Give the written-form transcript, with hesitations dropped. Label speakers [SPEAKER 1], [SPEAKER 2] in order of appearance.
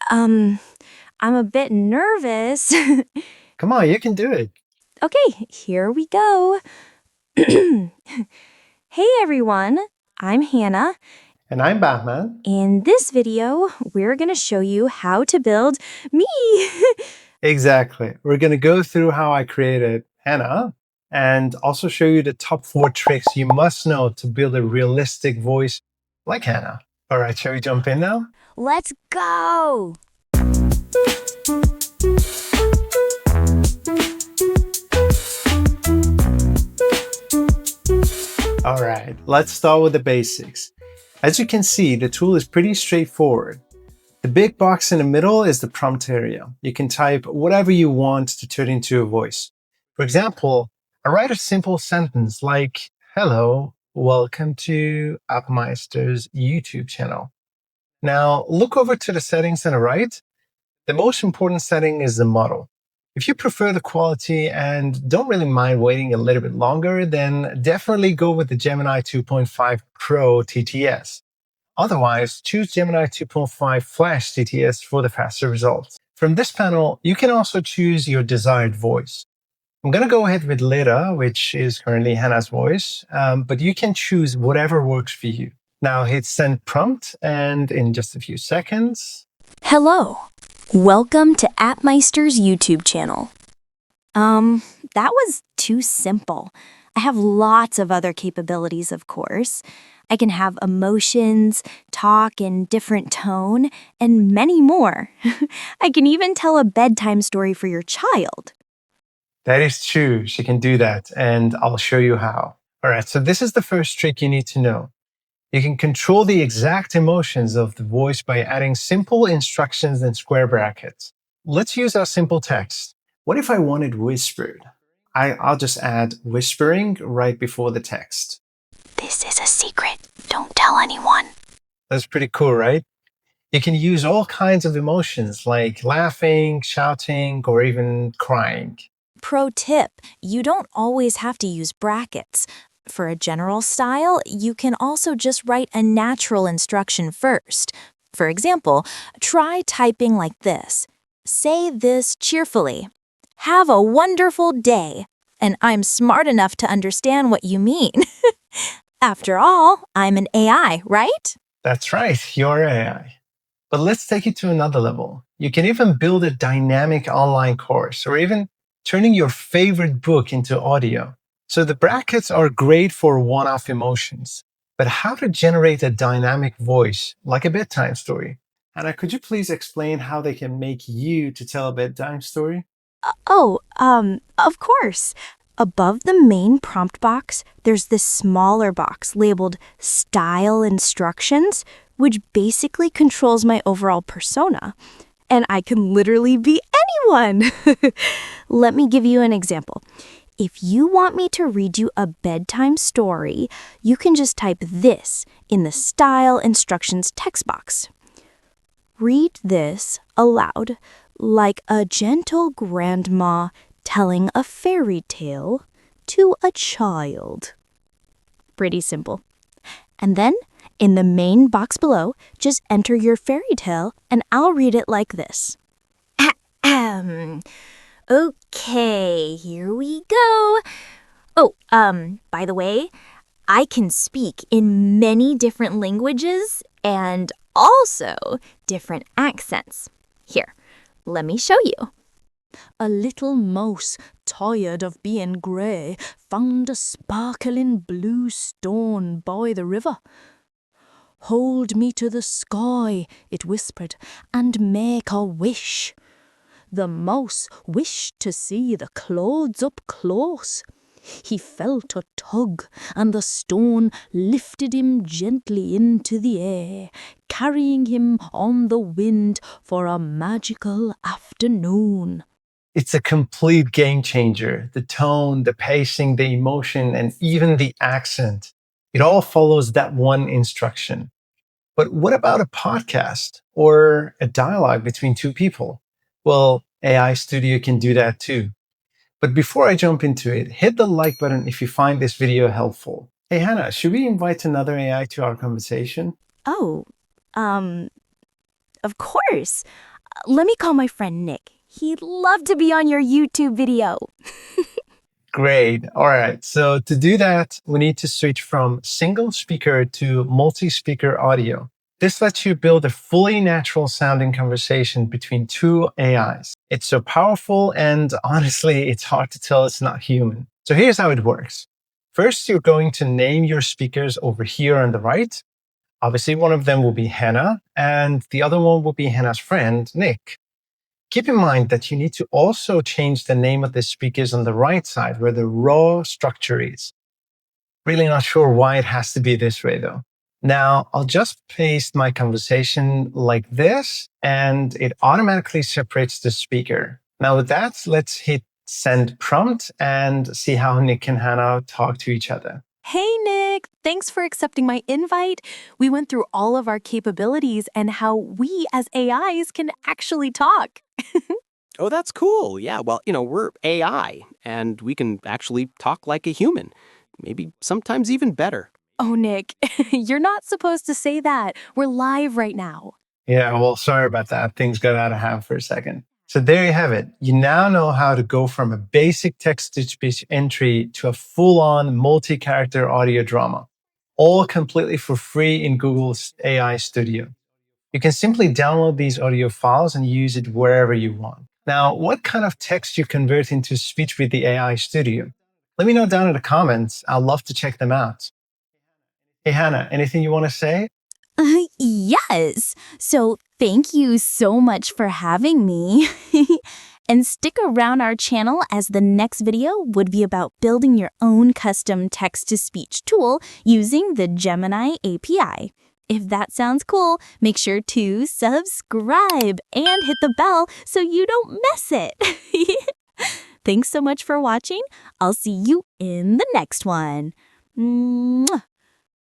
[SPEAKER 1] Um, I'm a bit nervous.
[SPEAKER 2] Come on, you can do it.
[SPEAKER 1] Okay, here we go. Hey everyone, I'm Hannah.
[SPEAKER 2] And I'm Batman.
[SPEAKER 1] In this video, we're going to show you how to build me.
[SPEAKER 2] Exactly. We're going to go through how I created Hannah and also show you the top 4 tricks you must know to build a realistic voice like Hannah. All right, shall we jump in now?
[SPEAKER 1] Let's go!
[SPEAKER 2] All right, let's start with the basics. As you can see, the tool is pretty straightforward. The big box in the middle is the prompt area. You can type whatever you want to turn into a voice. For example, I write a simple sentence like, "Hello, welcome to Appmeister's YouTube channel." Now, look over to the settings on the right. The most important setting is the model. If you prefer the quality and don't really mind waiting a little bit longer, then definitely go with the Gemini 2.5 Pro TTS. Otherwise, choose Gemini 2.5 Flash TTS for the faster results. From this panel, you can also choose your desired voice. I'm going to go ahead with Leda, which is currently Hannah's voice, but you can choose whatever works for you. Now hit send prompt, and in just a few seconds.
[SPEAKER 1] Hello. Welcome to Appmeister's YouTube channel. That was too simple. I have lots of other capabilities, of course. I can have emotions, talk in different tone, and many more. I can even tell a bedtime story for your child.
[SPEAKER 2] That is true. She can do that, and I'll show you how. All right, so this is the first trick you need to know. You can control the exact emotions of the voice by adding simple instructions in square brackets. Let's use our simple text. What if I wanted whispered? I'll just add whispering right before the text.
[SPEAKER 1] This is a secret. Don't tell anyone.
[SPEAKER 2] That's pretty cool, right? You can use all kinds of emotions like laughing, shouting, or even crying.
[SPEAKER 1] Pro tip, you don't always have to use brackets. For a general style, you can also just write a natural instruction first. For example, try typing like this. Say this cheerfully. Have a wonderful day. And I'm smart enough to understand what you mean. After all, I'm an AI, right?
[SPEAKER 2] That's right, you're AI. But let's take it to another level. You can even build a dynamic online course or even turning your favorite book into audio. So the brackets are great for one-off emotions. But how to generate a dynamic voice like a bedtime story? Anna, could you please explain how they can make you to tell a bedtime story?
[SPEAKER 1] Of course. Above the main prompt box, there's this smaller box labeled Style Instructions, which basically controls my overall persona. And I can literally be anyone. Let me give you an example. If you want me to read you a bedtime story, you can just type this in the Style Instructions text box. Read this aloud like a gentle grandma telling a fairy tale to a child. Pretty simple. And then, in the main box below, just enter your fairy tale and I'll read it like this. Okay, here we go. By the way, I can speak in many different languages and also different accents. Here, let me show you. A little mouse, tired of being grey, found a sparkling blue stone by the river. Hold me to the sky, it whispered, and make a wish. The mouse wished to see the clouds up close. He felt a tug, and the stone lifted him gently into the air, carrying him on the wind for a magical afternoon.
[SPEAKER 2] It's a complete game changer. The tone, the pacing, the emotion, and even the accent. It all follows that one instruction. But what about a podcast or a dialogue between two people? Well, AI Studio can do that too. But before I jump into it, hit the like button if you find this video helpful. Hey Hannah, should we invite another AI to our conversation?
[SPEAKER 1] Of course. Let me call my friend Nick. He'd love to be on your YouTube video.
[SPEAKER 2] Great. All right. So to do that, we need to switch from single speaker to multi-speaker audio. This lets you build a fully natural sounding conversation between two AIs. It's so powerful, and honestly, it's hard to tell it's not human. So here's how it works. First, you're going to name your speakers over here on the right. Obviously, one of them will be Hannah, and the other one will be Hannah's friend, Nick. Keep in mind that you need to also change the name of the speakers on the right side where the raw structure is. Really not sure why it has to be this way though. Now, I'll just paste my conversation like this, and it automatically separates the speaker. Now with that, let's hit send prompt and see how Nick and Hannah talk to each other.
[SPEAKER 3] Hey, Nick. Thanks for accepting my invite. We went through all of our capabilities and how we as AIs can actually talk.
[SPEAKER 4] Oh, that's cool. Yeah, well, we're AI, and we can actually talk like a human. Maybe sometimes even better.
[SPEAKER 3] Oh, Nick, you're not supposed to say that. We're live right now.
[SPEAKER 2] Yeah, well, sorry about that. Things got out of hand for a second. So there you have it. You now know how to go from a basic text-to-speech entry to a full-on multi-character audio drama, all completely for free in Google's AI Studio. You can simply download these audio files and use it wherever you want. Now, what kind of text you convert into speech with the AI Studio? Let me know down in the comments. I'd love to check them out. Hey, Hannah, anything you want to say?
[SPEAKER 1] Yes. So thank you so much for having me. And stick around our channel as the next video would be about building your own custom text-to-speech tool using the Gemini API. If that sounds cool, make sure to subscribe and hit the bell so you don't miss it. Thanks so much for watching. I'll see you in the next one. Mwah.